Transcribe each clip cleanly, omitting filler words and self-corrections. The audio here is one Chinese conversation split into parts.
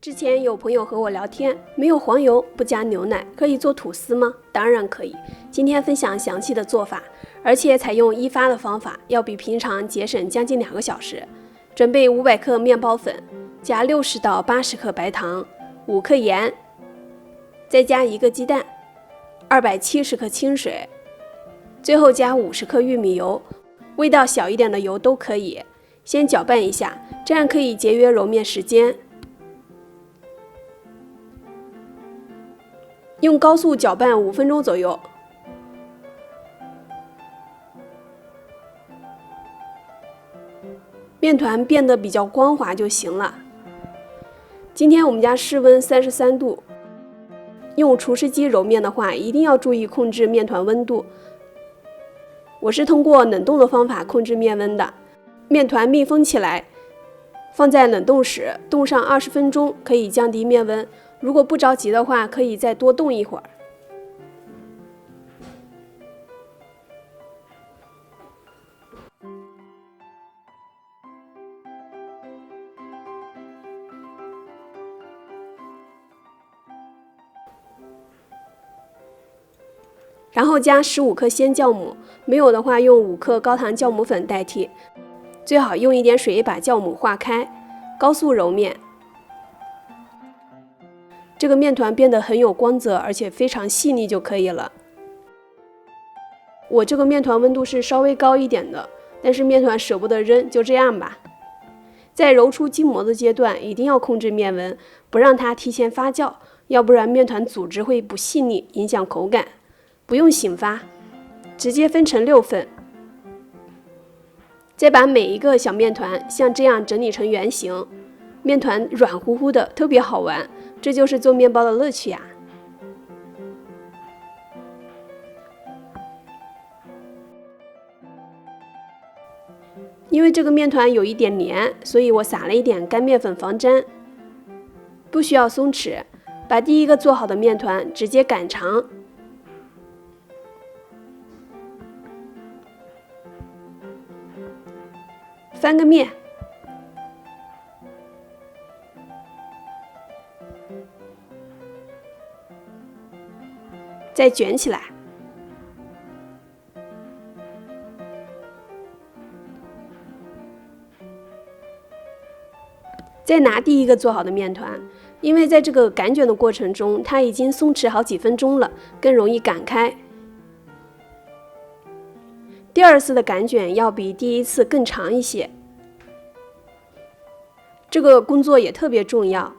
之前有朋友和我聊天，没有黄油不加牛奶可以做吐司吗？当然可以。今天分享详细的做法，而且采用一发的方法，要比平常节省将近2个小时。准备500克面包粉，加60到80克白糖，5克盐，再加1个鸡蛋，270克清水，最后加50克玉米油，味道小一点的油都可以。先搅拌一下，这样可以节约揉面时间。用高速搅拌5分钟左右。面团变得比较光滑就行了。今天我们家室温33度，用厨师机揉面的话，一定要注意控制面团温度。我是通过冷冻的方法控制面温的。面团密封起来，放在冷冻室冻上20分钟，可以降低面温。如果不着急的话，可以再多冻一会儿。然后加15克鲜酵母，没有的话用5克高糖酵母粉代替，最好用一点水把酵母化开，高速揉面。这个面团变得很有光泽，而且非常细腻就可以了。我这个面团温度是稍微高一点的，但是面团舍不得扔，就这样吧。在揉出筋膜的阶段，一定要控制面温，不让它提前发酵，要不然面团组织会不细腻，影响口感。不用醒发，直接分成6份。再把每一个小面团像这样整理成圆形，面团软乎乎的，特别好玩。这就是做面包的乐趣呀！因为这个面团有一点黏，所以我撒了一点干面粉防粘。不需要松弛，把第一个做好的面团直接擀长。翻个面，再卷起来，再拿第一个做好的面团，因为在这个擀卷的过程中，它已经松弛好几分钟了，更容易擀开。第2次的擀卷要比第1次更长一些，这个工作也特别重要。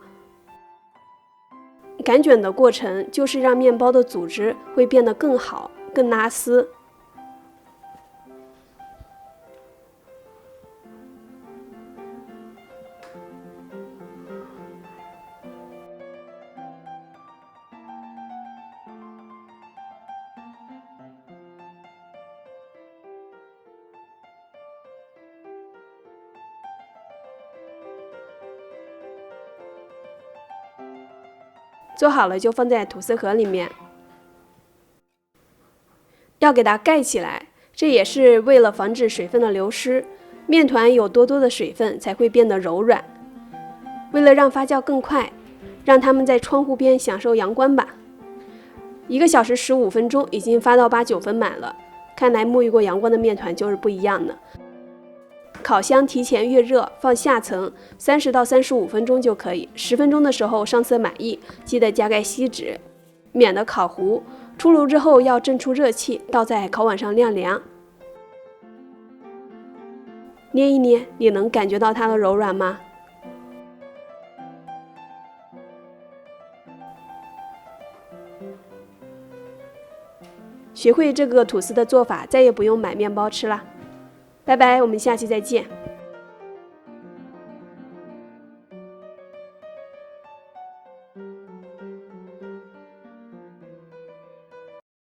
擀卷的过程就是让面包的组织会变得更好、更拉丝。做好了就放在吐司盒里面，要给它盖起来，这也是为了防止水分的流失。面团有多的水分才会变得柔软。为了让发酵更快，让它们在窗户边享受阳光吧。1个小时15分钟，已经发到8、9分满了。看来沐浴过阳光的面团就是不一样的。烤箱提前预热，放下层30到35分钟就可以。10分钟的时候上色满意，记得加盖锡纸，免得烤糊。出炉之后要蒸出热气，倒在烤碗上晾凉。捏一捏，你能感觉到它的柔软吗？学会这个吐司的做法，再也不用买面包吃了。拜拜，我们下期再见。